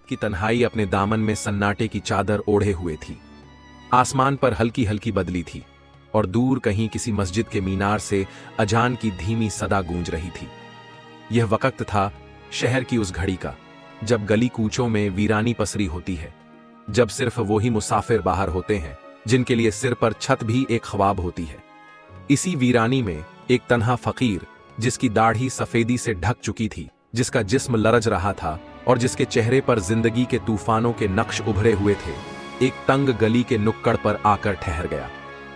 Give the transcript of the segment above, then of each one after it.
रात की तन्हाई अपने दामन में सन्नाटे की चादर ओढ़े हुए थी। आसमान पर हल्की हल्की बदली थी और दूर कहीं किसी मस्जिद के मीनार से अजान की धीमी सदा गूंज रही थी। यह वक्त था शहर की उस घड़ी का जब गली कूचों में वीरानी पसरी होती है, जब सिर्फ वही मुसाफिर बाहर होते हैं जिनके लिए सिर पर छत भी एक ख्वाब होती है। इसी वीरानी में एक तन्हा फकीर, जिसकी दाढ़ी सफेदी से ढक चुकी थी, जिसका जिस्म लरज रहा था और जिसके चेहरे पर जिंदगी के तूफानों के नक्श उभरे हुए थे, एक तंग गली के नुक्कड़ पर आकर ठहर गया।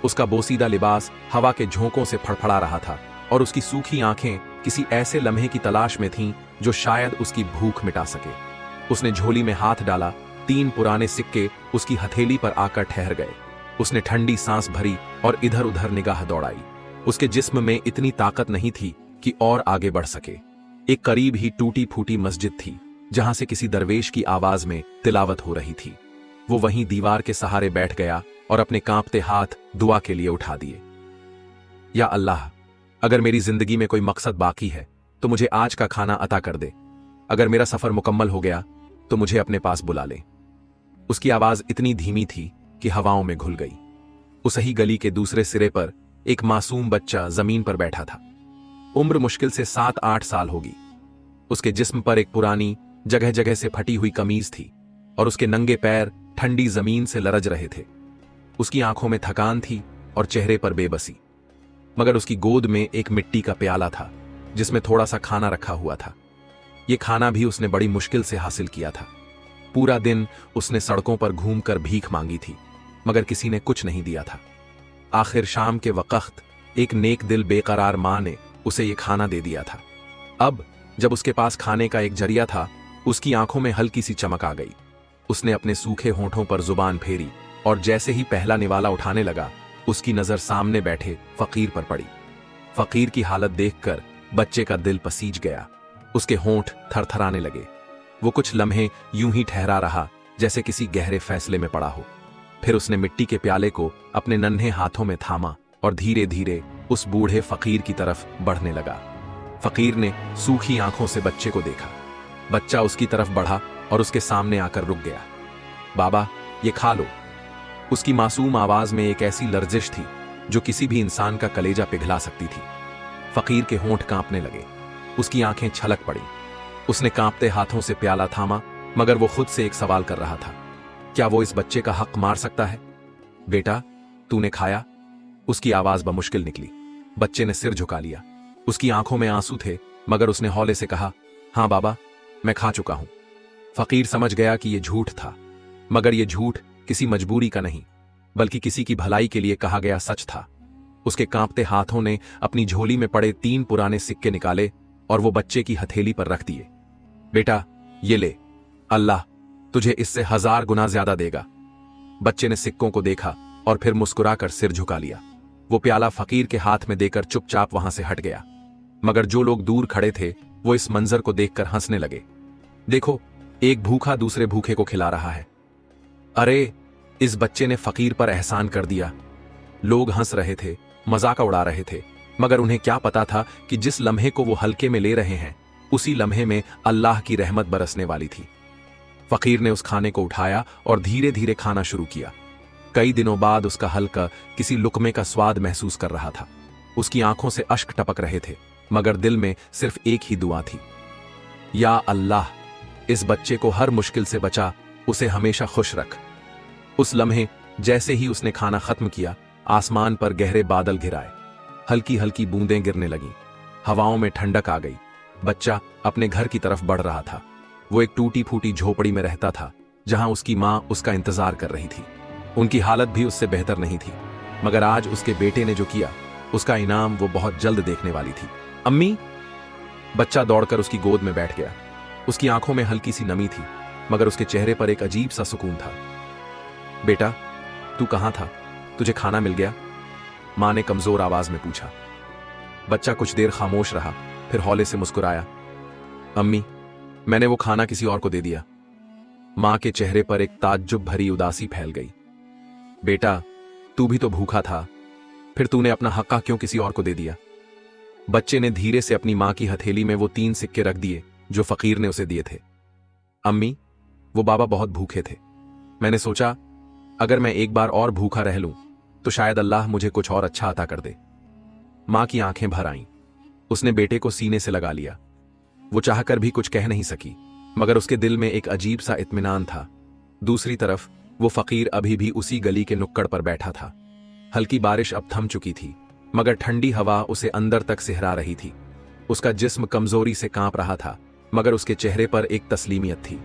उसका बोसीदा लिबास हवा के झोंकों से फड़फड़ा रहा था और उसकी सूखी आंखें किसी ऐसे लम्हे की तलाश में थीं जो शायद उसकी भूख मिटा सके। उसने झोली में हाथ डाला, 3 पुराने सिक्के उसकी हथेली पर आकर ठहर गए। उसने ठंडी सांस भरी और इधर उधर निगाह दौड़ाई। उसके जिस्म में इतनी ताकत नहीं थी कि और आगे बढ़ सके। एक करीब ही टूटी फूटी मस्जिद थी जहां से किसी दरवेश की आवाज में तिलावत हो रही थी। वो वहीं दीवार के सहारे बैठ गया और अपने कांपते हाथ दुआ के लिए उठा दिए। या अल्लाह, अगर मेरी जिंदगी में कोई मकसद बाकी है तो मुझे आज का खाना अता कर दे। अगर मेरा सफर मुकम्मल हो गया तो मुझे अपने पास बुला ले। उसकी आवाज इतनी धीमी थी कि हवाओं में घुल गई। उस ही गली के दूसरे सिरे पर एक मासूम बच्चा जमीन पर बैठा था। उम्र मुश्किल से 7-8 साल होगी। उसके जिस्म पर एक पुरानी, जगह जगह से फटी हुई कमीज थी और उसके नंगे पैर ठंडी जमीन से लरज रहे थे। उसकी आंखों में थकान थी और चेहरे पर बेबसी। मगर उसकी गोद में एक मिट्टी का प्याला था जिसमें थोड़ा सा खाना रखा हुआ था। यह खाना भी उसने बड़ी मुश्किल से हासिल किया था। पूरा दिन उसने सड़कों पर घूमकर भीख मांगी थी, मगर किसी ने कुछ नहीं दिया था। आखिर शाम के वक्त एक नेक दिल बेकरार मां ने उसे यह खाना दे दिया था। अब जब उसके पास खाने का एक जरिया था, उसकी आंखों में हल्की सी चमक आ गई। उसने अपने सूखे होंठों पर जुबान फेरी और जैसे ही पहला निवाला उठाने लगा, उसकी नजर सामने बैठे फकीर पर पड़ी। फकीर की हालत देखकर बच्चे का दिल पसीज गया। उसके होंठ थरथराने लगे। वो कुछ लम्हे यूं ही ठहरा रहा जैसे किसी गहरे फैसले में पड़ा हो। फिर उसने मिट्टी के प्याले को अपने नन्हे हाथों में थामा और धीरे धीरे उस बूढ़े फकीर की तरफ बढ़ने लगा। फकीर ने सूखी आंखों से बच्चे को देखा। बच्चा उसकी तरफ बढ़ा और उसके सामने आकर रुक गया। बाबा, ये खा लो। उसकी मासूम आवाज में एक ऐसी लर्जिश थी जो किसी भी इंसान का कलेजा पिघला सकती थी। फकीर के होंठ कांपने लगे। उसकी आंखें छलक पड़ी। उसने कांपते हाथों से प्याला थामा, मगर वो खुद से एक सवाल कर रहा था, क्या वो इस बच्चे का हक मार सकता है? बेटा, तूने खाया? उसकी आवाज बमुश्किल निकली। बच्चे ने सिर झुका लिया। उसकी आंखों में आंसू थे, मगर उसने हौले से कहा, हां बाबा, मैं खा चुका हूं। फकीर समझ गया कि यह झूठ था, मगर यह झूठ किसी मजबूरी का नहीं, बल्कि किसी की भलाई के लिए कहा गया सच था। उसके कांपते हाथों ने अपनी झोली में पड़े 3 पुराने सिक्के निकाले और वो बच्चे की हथेली पर रख दिए। बेटा, ये ले, अल्लाह तुझे इससे 1000 गुना ज्यादा देगा। बच्चे ने सिक्कों को देखा और फिर मुस्कुराकर सिर झुका लिया। वो प्याला फकीर के हाथ में देकर चुपचाप वहां से हट गया। मगर जो लोग दूर खड़े थे वो इस मंजर को देखकर हंसने लगे। देखो, एक भूखा दूसरे भूखे को खिला रहा है। अरे, इस बच्चे ने फकीर पर एहसान कर दिया। लोग हंस रहे थे, मजाक उड़ा रहे थे, मगर उन्हें क्या पता था कि जिस लम्हे को वो हल्के में ले रहे हैं, उसी लम्हे में अल्लाह की रहमत बरसने वाली थी। फकीर ने उस खाने को उठाया और धीरे धीरे खाना शुरू किया। कई दिनों बाद उसका हल्का किसी लुकमे का स्वाद महसूस कर रहा था। उसकी आंखों से अश्क टपक रहे थे, मगर दिल में सिर्फ एक ही दुआ थी, या अल्लाह, इस बच्चे को हर मुश्किल से बचा, उसे हमेशा खुश रख। उस लम्हे जैसे ही उसने खाना खत्म किया, आसमान पर गहरे बादल घिराए। हल्की हल्की बूंदें गिरने लगीं। हवाओं में ठंडक आ गई। बच्चा अपने घर की तरफ बढ़ रहा था। वो एक टूटी फूटी झोपड़ी में रहता था, जहां उसकी मां उसका इंतजार कर रही थी। उनकी हालत भी उससे बेहतर नहीं थी, मगर आज उसके बेटे ने जो किया, उसका इनाम वो बहुत जल्द देखने वाली थी। अम्मी! बच्चा दौड़कर उसकी गोद में बैठ गया। उसकी आंखों में हल्की सी नमी थी, मगर उसके चेहरे पर एक अजीब सा सुकून था। बेटा, तू कहां था? तुझे खाना मिल गया? मां ने कमजोर आवाज में पूछा। बच्चा कुछ देर खामोश रहा, फिर हौले से मुस्कुराया। अम्मी, मैंने वो खाना किसी और को दे दिया। मां के चेहरे पर एक ताज्जुब भरी उदासी फैल गई। बेटा, तू भी तो भूखा था, फिर तूने अपना हक्का क्यों किसी और को दे दिया? बच्चे ने धीरे से अपनी मां की हथेली में वो 3 सिक्के रख दिए जो फकीर ने उसे दिए थे। अम्मी, वो बाबा बहुत भूखे थे। मैंने सोचा अगर मैं एक बार और भूखा रह लूं तो शायद अल्लाह मुझे कुछ और अच्छा अता कर दे। मां की आंखें भर आईं। उसने बेटे को सीने से लगा लिया। वो चाहकर भी कुछ कह नहीं सकी, मगर उसके दिल में एक अजीब सा इत्मीनान था। दूसरी तरफ वो फकीर अभी भी उसी गली के नुक्कड़ पर बैठा था। हल्की बारिश अब थम चुकी थी, मगर ठंडी हवा उसे अंदर तक सिहरा रही थी। उसका जिस्म कमजोरी से कांप रहा था, मगर उसके चेहरे पर एक तस्लीमियत थी।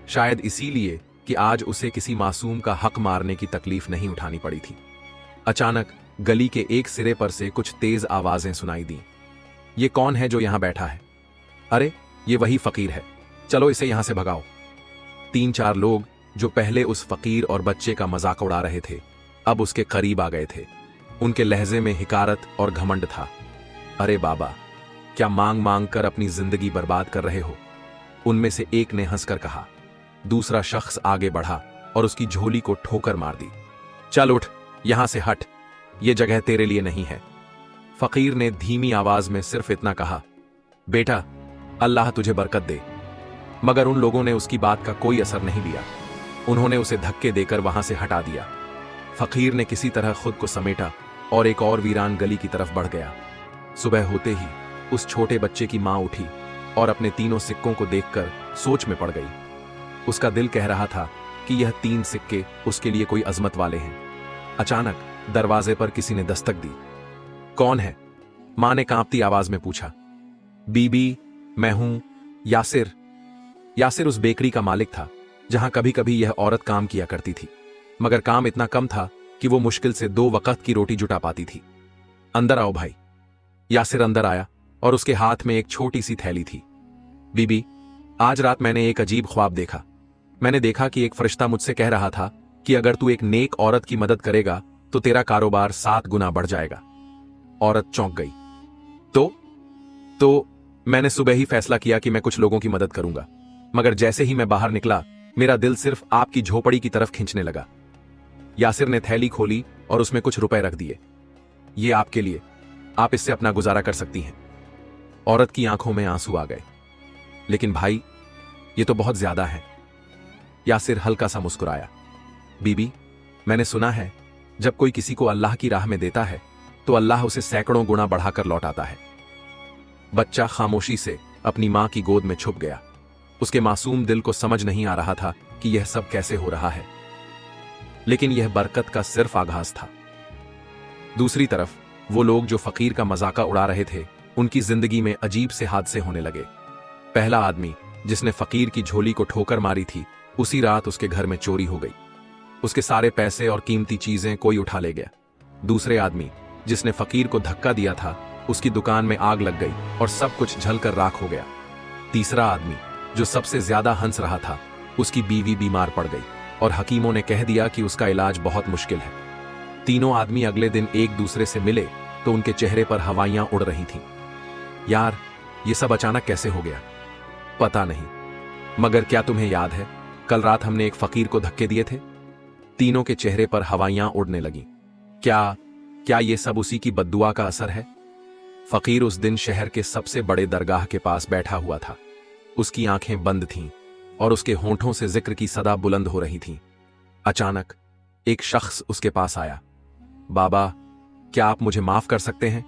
शायद इसीलिए कि आज उसे किसी मासूम का हक मारने की तकलीफ नहीं उठानी पड़ी थी। अचानक गली के एक सिरे पर से कुछ तेज आवाजें सुनाई दी। ये कौन है जो यहां बैठा है? अरे ये वही फकीर है, चलो इसे यहां से भगाओ। 3-4 लोग जो पहले उस फकीर और बच्चे का मजाक उड़ा रहे थे, अब उसके करीब आ गए थे। उनके लहजे में हिकारत और घमंड था। अरे बाबा, क्या मांग मांग कर अपनी जिंदगी बर्बाद कर रहे हो? उनमें से एक ने हंसकर कहा। दूसरा शख्स आगे बढ़ा और उसकी झोली को ठोकर मार दी। चल उठ, यहां से हट, यह जगह तेरे लिए नहीं है। फकीर ने धीमी आवाज में सिर्फ इतना कहा, बेटा अल्लाह तुझे बरकत दे। मगर उन लोगों ने उसकी बात का कोई असर नहीं लिया। उन्होंने उसे धक्के देकर वहां से हटा दिया। फकीर ने किसी तरह खुद को समेटा और एक और वीरान गली की तरफ बढ़ गया। सुबह होते ही उस छोटे बच्चे की मां उठी और अपने तीनों सिक्कों को देखकर सोच में पड़ गई। उसका दिल कह रहा था कि यह 3 सिक्के उसके लिए कोई अजमत वाले हैं। अचानक दरवाजे पर किसी ने दस्तक दी। कौन है? मां ने कांपती आवाज में पूछा। बीबी, मैं हूं यासिर। यासिर उस बेकरी का मालिक था जहां कभी कभी यह औरत काम किया करती थी, मगर काम इतना कम था कि वो मुश्किल से 2 वक्त की रोटी जुटा पाती थी। अंदर आओ भाई। यासिर अंदर आया और उसके हाथ में एक छोटी सी थैली थी। बीबी, आज रात मैंने एक अजीब ख्वाब देखा। मैंने देखा कि एक फरिश्ता मुझसे कह रहा था कि अगर तू एक नेक औरत की मदद करेगा तो तेरा कारोबार 7 गुना बढ़ जाएगा। औरत चौंक गई। तो मैंने सुबह ही फैसला किया कि मैं कुछ लोगों की मदद करूंगा, मगर जैसे ही मैं बाहर निकला मेरा दिल सिर्फ आपकी झोपड़ी की तरफ खींचने लगा। यासिर ने थैली खोली और उसमें कुछ रुपए रख दिए। ये आपके लिए, आप इससे अपना गुजारा कर सकती हैं। औरत की आंखों में आंसू आ गए। लेकिन भाई, ये तो बहुत ज्यादा है। यासिर हल्का सा मुस्कुराया। बीबी, मैंने सुना है जब कोई किसी को अल्लाह की राह में देता है तो अल्लाह उसे सैकड़ों गुना बढ़ाकर लौटाता है। बच्चा खामोशी से अपनी मां की गोद में छुप गया। उसके मासूम दिल को समझ नहीं आ रहा था कि यह सब कैसे हो रहा है, लेकिन यह बरकत का सिर्फ आगाज था। दूसरी तरफ वो लोग जो फकीर का मजाका उड़ा रहे थे, उनकी जिंदगी में अजीब से हादसे होने लगे। पहला आदमी जिसने फकीर की झोली को ठोकर मारी थी, उसी रात उसके घर में चोरी हो गई। उसके सारे पैसे और कीमती चीजें कोई उठा ले गया। दूसरे आदमी जिसने फकीर को धक्का दिया था, उसकी दुकान में आग लग गई और सब कुछ जलकर राख हो गया। तीसरा आदमी जो सबसे ज्यादा हंस रहा था, उसकी बीवी बीमार पड़ गई और हकीमों ने कह दिया कि उसका इलाज बहुत मुश्किल है। तीनों आदमी अगले दिन एक दूसरे से मिले तो उनके चेहरे पर हवाइयां उड़ रही थीं। यार, ये सब अचानक कैसे हो गया? पता नहीं, मगर क्या तुम्हें याद है कल रात हमने एक फकीर को धक्के दिए थे? तीनों के चेहरे पर हवाइयां उड़ने लगीं। क्या ये सब उसी की बद्दुआ का असर है? फकीर उस दिन शहर के सबसे बड़े दरगाह के पास बैठा हुआ था। उसकी आंखें बंद थीं और उसके होंठों से जिक्र की सदा बुलंद हो रही थीं। अचानक एक शख्स उसके पास आया। बाबा, क्या आप मुझे माफ कर सकते हैं?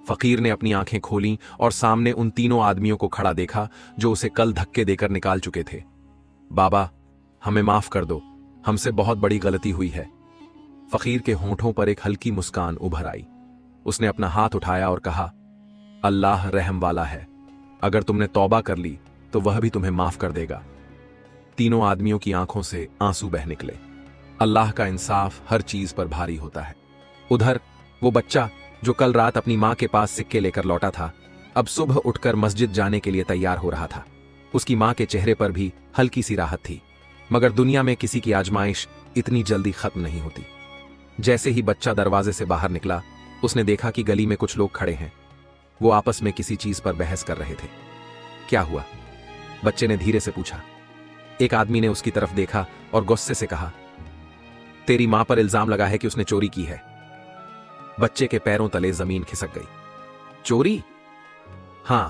फकीर ने अपनी आंखें खोलीं और सामने उन तीनों आदमियों को खड़ा देखा जो उसे कल धक्के देकर निकाल चुके थे। बाबा, हमें माफ कर दो, हमसे बहुत बड़ी गलती हुई है। फकीर के होंठों पर एक हल्की मुस्कान उभर आई। उसने अपना हाथ उठाया और कहा, अल्लाह रहम वाला है, अगर तुमने तौबा कर ली तो वह भी तुम्हें माफ कर देगा। तीनों आदमियों की आंखों से आंसू बह निकले। अल्लाह का इंसाफ हर चीज पर भारी होता है। उधर वो बच्चा जो कल रात अपनी मां के पास सिक्के लेकर लौटा था, अब सुबह उठकर मस्जिद जाने के लिए तैयार हो रहा था। उसकी मां के चेहरे पर भी हल्की सी राहत थी, मगर दुनिया में किसी की आजमाइश इतनी जल्दी खत्म नहीं होती। जैसे ही बच्चा दरवाजे से बाहर निकला, उसने देखा कि गली में कुछ लोग खड़े हैं। वो आपस में किसी चीज पर बहस कर रहे थे। क्या हुआ? बच्चे ने धीरे से पूछा। एक आदमी ने उसकी तरफ देखा और गुस्से से कहा, तेरी मां पर इल्जाम लगा है कि उसने चोरी की है। बच्चे के पैरों तले जमीन खिसक गई। चोरी? हां,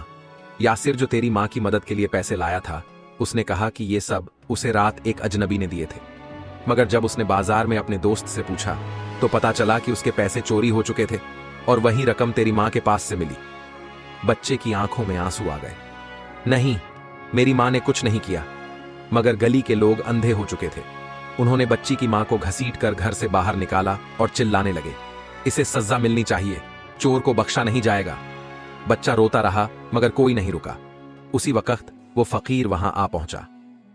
यासिर जो तेरी मां की मदद के लिए पैसे लाया था, उसने कहा कि ये सब उसे रात एक अजनबी ने दिए थे, मगर जब उसने बाजार में अपने दोस्त से पूछा तो पता चला कि उसके पैसे चोरी हो चुके थे और वही रकम तेरी मां के पास से मिली। बच्चे की आंखों में आंसू आ गए। नहीं, मेरी मां ने कुछ नहीं किया, मगर गली के लोग अंधे हो चुके थे। उन्होंने बच्ची की मां को घसीट कर घर से बाहर निकाला और चिल्लाने लगे, इसे सजा मिलनी चाहिए, चोर को बख्शा नहीं जाएगा। बच्चा रोता रहा मगर कोई नहीं रुका। उसी वक्त वो फकीर वहां आ पहुंचा।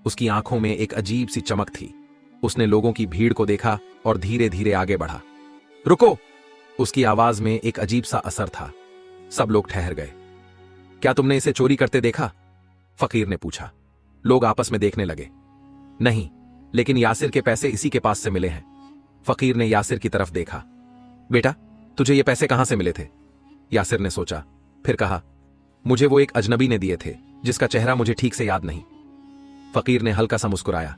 उसकी आंखों में एक अजीब सी चमक थी। उसने लोगों की भीड़ को देखा और धीरे धीरे आगे बढ़ा। रुको! उसकी आवाज में एक अजीब सा असर था। सब लोग ठहर गए। क्या तुमने इसे चोरी करते देखा? फकीर ने पूछा। लोग आपस में देखने लगे। नहीं, लेकिन यासिर के पैसे इसी के पास से मिले हैं। फकीर ने यासिर की तरफ देखा। बेटा, तुझे ये पैसे कहां से मिले थे? यासिर ने सोचा, फिर कहा, मुझे वो एक अजनबी ने दिए थे जिसका चेहरा मुझे ठीक से याद नहीं। फकीर ने हल्का सा मुस्कुराया।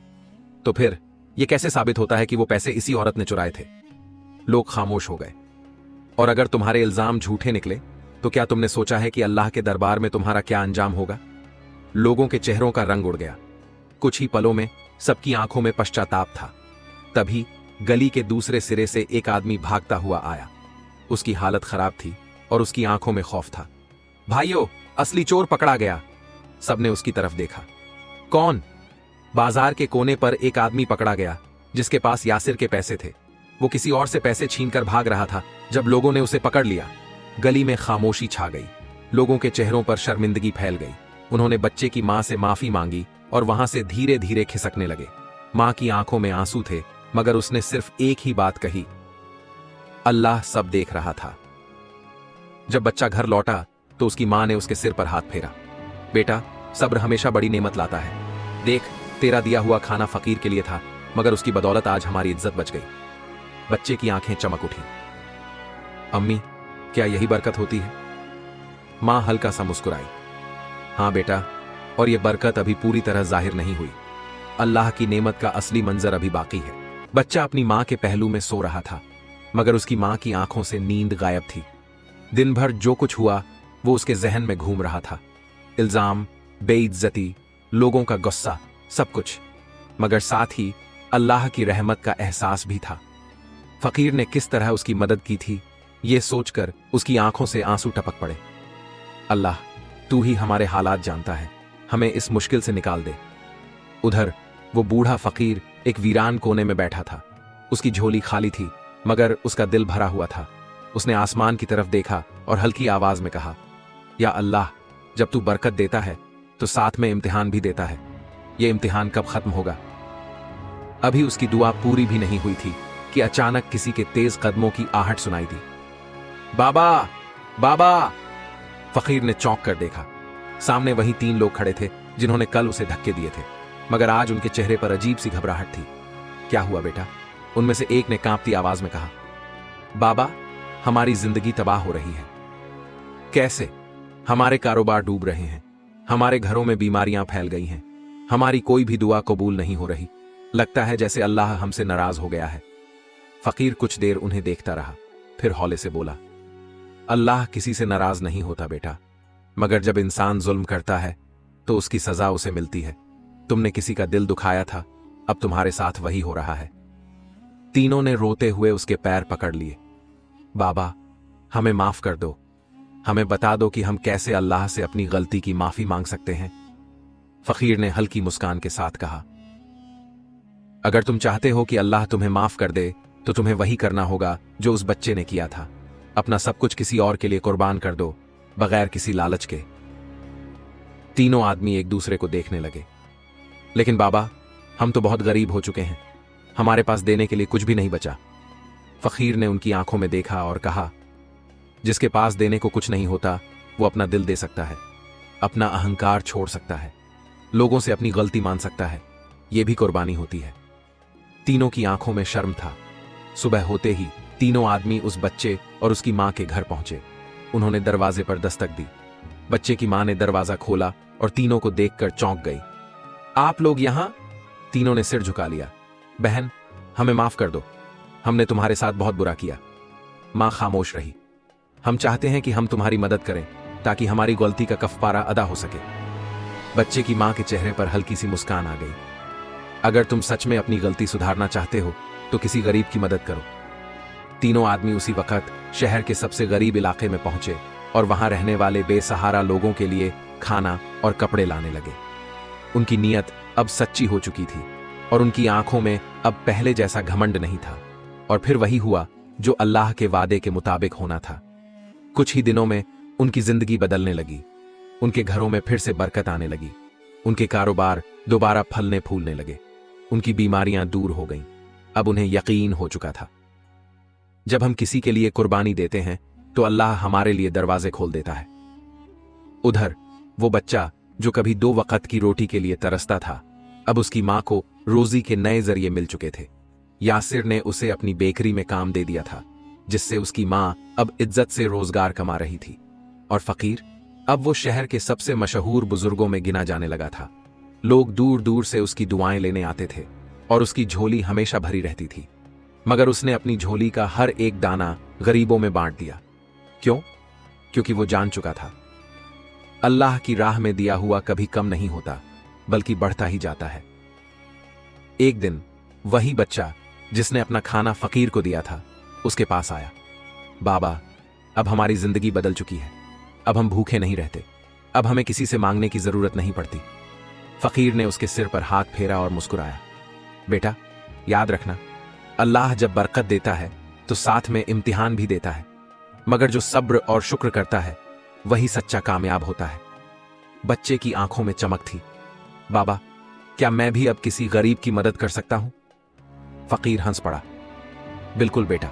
तो फिर यह कैसे साबित होता है कि वो पैसे इसी औरत ने चुराए थे? लोग खामोश हो गए। और अगर तुम्हारे इल्जाम झूठे निकले तो क्या तुमने सोचा है कि अल्लाह के दरबार में तुम्हारा क्या अंजाम होगा? लोगों के चेहरों का रंग उड़ गया। कुछ ही पलों में सबकी आंखों में पश्चाताप था। तभी गली के दूसरे सिरे से एक आदमी भागता हुआ आया। उसकी हालत खराब थी और उसकी आंखों में खौफ था। भाइयों, असली चोर पकड़ा गया! सबने उसकी तरफ देखा। कौन? बाजार के कोने पर एक आदमी पकड़ा गया जिसके पास यासिर के पैसे थे। वो किसी और से पैसे छीनकर भाग रहा था। जब लोगों ने उसे पकड़ लिया, गली में खामोशी छा गई। लोगों के चेहरों पर शर्मिंदगी फैल गई। उन्होंने बच्चे की मां से माफी मांगी और वहां से धीरे धीरे खिसकने लगे। मां की आंखों में आंसू थे, मगर उसने सिर्फ एक ही बात कही, अल्लाह सब देख रहा था। जब बच्चा घर लौटा तो उसकी मां ने उसके सिर पर हाथ फेरा। बेटा, सब्र हमेशा बड़ी नेमत लाता है। देख, तेरा दिया हुआ खाना फकीर के लिए था, मगर उसकी बदौलत आज हमारी इज्जत बच गई। बच्चे की आंखें चमक उठी। अम्मी, क्या यही बरकत होती है? मां हल्का सा मुस्कुराई। हां बेटा, और यह बरकत अभी पूरी तरह जाहिर नहीं हुई। अल्लाह की नेमत का असली मंजर अभी बाकी है। बच्चा अपनी मां के पहलू में सो रहा था, मगर उसकी मां की आंखों से नींद गायब थी। दिन भर जो कुछ हुआ वो उसके जहन में घूम रहा था। इल्जाम, बेइज्जती, लोगों का गुस्सा, सब कुछ, मगर साथ ही अल्लाह की रहमत का एहसास भी था। फकीर ने किस तरह उसकी मदद की थी, यह सोचकर उसकी आंखों से आंसू टपक पड़े। अल्लाह, तू ही हमारे हालात जानता है, हमें इस मुश्किल से निकाल दे। उधर वो बूढ़ा फकीर एक वीरान कोने में बैठा था। उसकी झोली खाली थी, मगर उसका दिल भरा हुआ था। उसने आसमान की तरफ देखा और हल्की आवाज में कहा, या अल्लाह, जब तू बरकत देता है तो साथ में इम्तिहान भी देता है। यह इम्तिहान कब खत्म होगा? अभी उसकी दुआ पूरी भी नहीं हुई थी कि अचानक किसी के तेज कदमों की आहट सुनाई दी। बाबा, बाबा! फकीर ने चौंक कर देखा। सामने वही 3 लोग खड़े थे जिन्होंने कल उसे धक्के दिए थे, मगर आज उनके चेहरे पर अजीब सी घबराहट थी। क्या हुआ बेटा? उनमें से एक ने कांपती आवाज में कहा। बाबा, हमारी जिंदगी तबाह हो रही है। कैसे? हमारे कारोबार डूब रहे हैं, हमारे घरों में बीमारियां फैल गई हैं, हमारी कोई भी दुआ कबूल नहीं हो रही। लगता है जैसे अल्लाह हमसे नाराज हो गया है। फकीर कुछ देर उन्हें देखता रहा, फिर हौले से बोला, अल्लाह किसी से नाराज नहीं होता बेटा, मगर जब इंसान जुल्म करता है तो उसकी सजा उसे मिलती है। तुमने किसी का दिल दुखाया था, अब तुम्हारे साथ वही हो रहा है। तीनों ने रोते हुए उसके पैर पकड़ लिए। बाबा, हमें माफ कर दो, हमें बता दो कि हम कैसे अल्लाह से अपनी गलती की माफी मांग सकते हैं। फकीर ने हल्की मुस्कान के साथ कहा, अगर तुम चाहते हो कि अल्लाह तुम्हें माफ कर दे तो तुम्हें वही करना होगा जो उस बच्चे ने किया था। अपना सब कुछ किसी और के लिए कुर्बान कर दो, बगैर किसी लालच के। तीनों आदमी एक दूसरे को देखने लगे। लेकिन बाबा, हम तो बहुत गरीब हो चुके हैं, हमारे पास देने के लिए कुछ भी नहीं बचा। फकीर ने उनकी आंखों में देखा और कहा, जिसके पास देने को कुछ नहीं होता वो अपना दिल दे सकता है, अपना अहंकार छोड़ सकता है, लोगों से अपनी गलती मान सकता है। यह भी कुर्बानी होती है। तीनों की आंखों में शर्म था। सुबह होते ही तीनों आदमी उस बच्चे और उसकी मां के घर पहुंचे। उन्होंने दरवाजे पर दस्तक दी। बच्चे की मां ने दरवाजा खोला और तीनों को देखकर चौंक गई। आप लोग यहां? तीनों ने सिर झुका लिया। बहन, हमें माफ कर दो, हमने तुम्हारे साथ बहुत बुरा किया। मां खामोश रही। हम चाहते हैं कि हम तुम्हारी मदद करें ताकि हमारी गलती का कफारा अदा हो सके। बच्चे की मां के चेहरे पर हल्की सी मुस्कान आ गई। अगर तुम सच में अपनी गलती सुधारना चाहते हो तो किसी गरीब की मदद करो। तीनों आदमी उसी वक्त शहर के सबसे गरीब इलाके में पहुंचे और वहां रहने वाले बेसहारा लोगों के लिए खाना और कपड़े लाने लगे। उनकी नीयत अब सच्ची हो चुकी थी और उनकी आंखों में अब पहले जैसा घमंड नहीं था। और फिर वही हुआ जो अल्लाह के वादे के मुताबिक होना था। कुछ ही दिनों में उनकी जिंदगी बदलने लगी। उनके घरों में फिर से बरकत आने लगी। उनके कारोबार दोबारा फलने फूलने लगे। उनकी बीमारियां दूर हो गईं। अब उन्हें यकीन हो चुका था, जब हम किसी के लिए कुर्बानी देते हैं तो अल्लाह हमारे लिए दरवाजे खोल देता है। उधर वो बच्चा जो कभी 2 वक्त की रोटी के लिए तरसता था, अब उसकी मां को रोजी के नए जरिए मिल चुके थे। यासिर ने उसे अपनी बेकरी में काम दे दिया था, जिससे उसकी मां अब इज्जत से रोजगार कमा रही थी। और फकीर अब वो शहर के सबसे मशहूर बुजुर्गों में गिना जाने लगा था। लोग दूर दूर से उसकी दुआएं लेने आते थे और उसकी झोली हमेशा भरी रहती थी। मगर उसने अपनी झोली का हर एक दाना गरीबों में बांट दिया। क्यों? क्योंकि वो जान चुका था, अल्लाह की राह में दिया हुआ कभी कम नहीं होता, बल्कि बढ़ता ही जाता है। एक दिन वही बच्चा जिसने अपना खाना फकीर को दिया था, उसके पास आया। बाबा, अब हमारी जिंदगी बदल चुकी है। अब हम भूखे नहीं रहते। अब हमें किसी से मांगने की जरूरत नहीं पड़ती। फकीर ने उसके सिर पर हाथ फेरा और मुस्कुराया। बेटा, याद रखना, अल्लाह जब बरकत देता है तो साथ में इम्तिहान भी देता है, मगर जो सब्र और शुक्र करता है वही सच्चा कामयाब होता है। बच्चे की आंखों में चमक थी। बाबा, क्या मैं भी अब किसी गरीब की मदद कर सकता हूं? फकीर हंस पड़ा। बिल्कुल बेटा,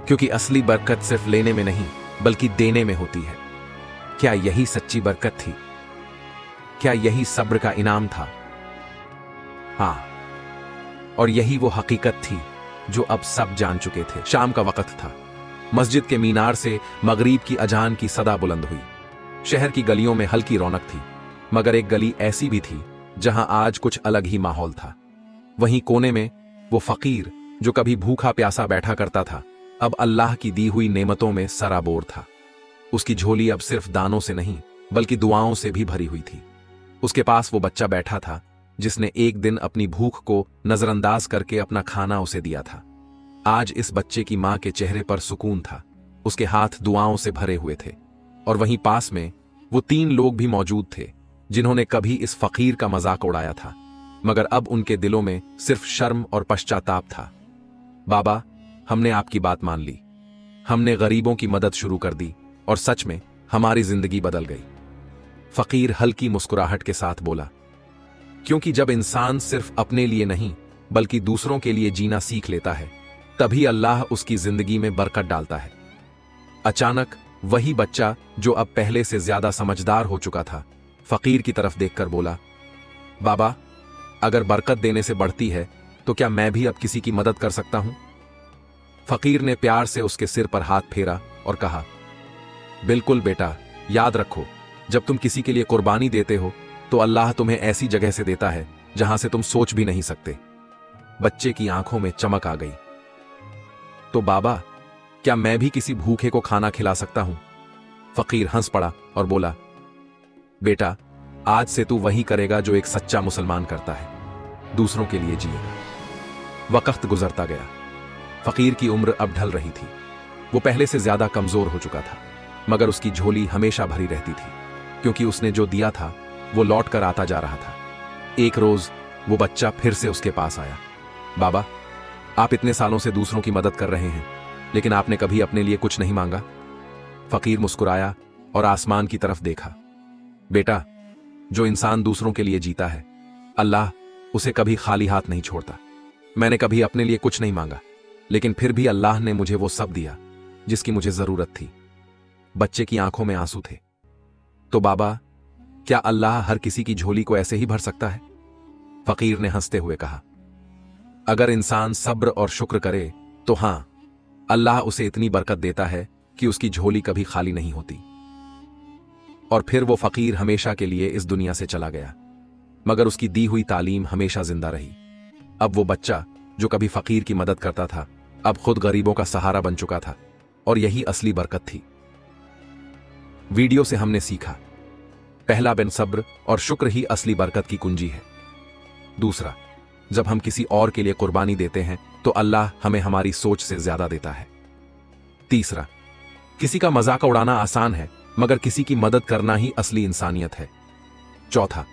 क्योंकि असली बरकत सिर्फ लेने में नहीं बल्कि देने में होती है। क्या यही सच्ची बरकत थी? क्या यही सब्र का इनाम था? हां, और यही वो हकीकत थी जो अब सब जान चुके थे। शाम का वक्त था। मस्जिद के मीनार से मगरिब की अजान की सदा बुलंद हुई। शहर की गलियों में हल्की रौनक थी, मगर एक गली ऐसी भी थी जहां आज कुछ अलग ही माहौल था। वहीं कोने में वो फकीर जो कभी भूखा प्यासा बैठा करता था, अब अल्लाह की दी हुई नेमतों में सराबोर था। उसकी झोली अब सिर्फ दानों से नहीं बल्कि दुआओं से भी भरी हुई थी। उसके पास वो बच्चा बैठा था जिसने एक दिन अपनी भूख को नजरअंदाज करके अपना खाना उसे दिया था। आज इस बच्चे की मां के चेहरे पर सुकून था। उसके हाथ दुआओं से भरे हुए थे। और वहीं पास में वो 3 लोग भी मौजूद थे जिन्होंने कभी इस फकीर का मजाक उड़ाया था, मगर अब उनके दिलों में सिर्फ शर्म और पश्चाताप था। बाबा, हमने आपकी बात मान ली। हमने गरीबों की मदद शुरू कर दी और सच में हमारी जिंदगी बदल गई। फकीर हल्की मुस्कुराहट के साथ बोला, क्योंकि जब इंसान सिर्फ अपने लिए नहीं बल्कि दूसरों के लिए जीना सीख लेता है, तभी अल्लाह उसकी जिंदगी में बरकत डालता है। अचानक वही बच्चा जो अब पहले से ज्यादा समझदार हो चुका था, फकीर की तरफ देखकर बोला, बाबा, अगर बरकत देने से बढ़ती है तो क्या मैं भी अब किसी की मदद कर सकता हूं? फकीर ने प्यार से उसके सिर पर हाथ फेरा और कहा, बिल्कुल बेटा, याद रखो, जब तुम किसी के लिए कुर्बानी देते हो तो अल्लाह तुम्हें ऐसी जगह से देता है जहां से तुम सोच भी नहीं सकते। बच्चे की आंखों में चमक आ गई। तो बाबा, क्या मैं भी किसी भूखे को खाना खिला सकता हूं? फकीर हंस पड़ा और बोला, बेटा, आज से तू वही करेगा जो एक सच्चा मुसलमान करता है, दूसरों के लिए जिएगा। वक्त गुजरता गया। फकीर की उम्र अब ढल रही थी। वो पहले से ज्यादा कमजोर हो चुका था, मगर उसकी झोली हमेशा भरी रहती थी, क्योंकि उसने जो दिया था वो लौट कर आता जा रहा था। एक रोज वो बच्चा फिर से उसके पास आया। बाबा, आप इतने सालों से दूसरों की मदद कर रहे हैं, लेकिन आपने कभी अपने लिए कुछ नहीं मांगा। फकीर मुस्कुराया और आसमान की तरफ देखा। बेटा, जो इंसान दूसरों के लिए जीता है, अल्लाह उसे कभी खाली हाथ नहीं छोड़ता। मैंने कभी अपने लिए कुछ नहीं मांगा, लेकिन फिर भी अल्लाह ने मुझे वो सब दिया जिसकी मुझे जरूरत थी। बच्चे की आंखों में आंसू थे। तो बाबा, क्या अल्लाह हर किसी की झोली को ऐसे ही भर सकता है? फकीर ने हंसते हुए कहा, अगर इंसान सब्र और शुक्र करे तो हां, अल्लाह उसे इतनी बरकत देता है कि उसकी झोली कभी खाली नहीं होती। और फिर वो फकीर हमेशा के लिए इस दुनिया से चला गया, मगर उसकी दी हुई तालीम हमेशा जिंदा रही। अब वो बच्चा जो कभी फकीर की मदद करता था, अब खुद गरीबों का सहारा बन चुका था, और यही असली बरकत थी। वीडियो से हमने सीखा, पहला बिन सब्र और शुक्र ही असली बरकत की कुंजी है। दूसरा, जब हम किसी और के लिए कुर्बानी देते हैं तो अल्लाह हमें हमारी सोच से ज्यादा देता है। तीसरा, किसी का मजाक उड़ाना आसान है, मगर किसी की मदद करना ही असली इंसानियत है। चौथा,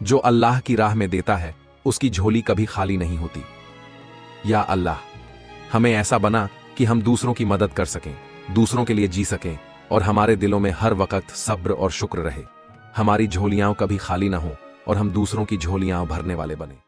जो अल्लाह की राह में देता है उसकी झोली कभी खाली नहीं होती। या अल्लाह, हमें ऐसा बना कि हम दूसरों की मदद कर सकें, दूसरों के लिए जी सकें और हमारे दिलों में हर वक्त सब्र और शुक्र रहे। हमारी झोलियां कभी खाली ना हो और हम दूसरों की झोलियां भरने वाले बने।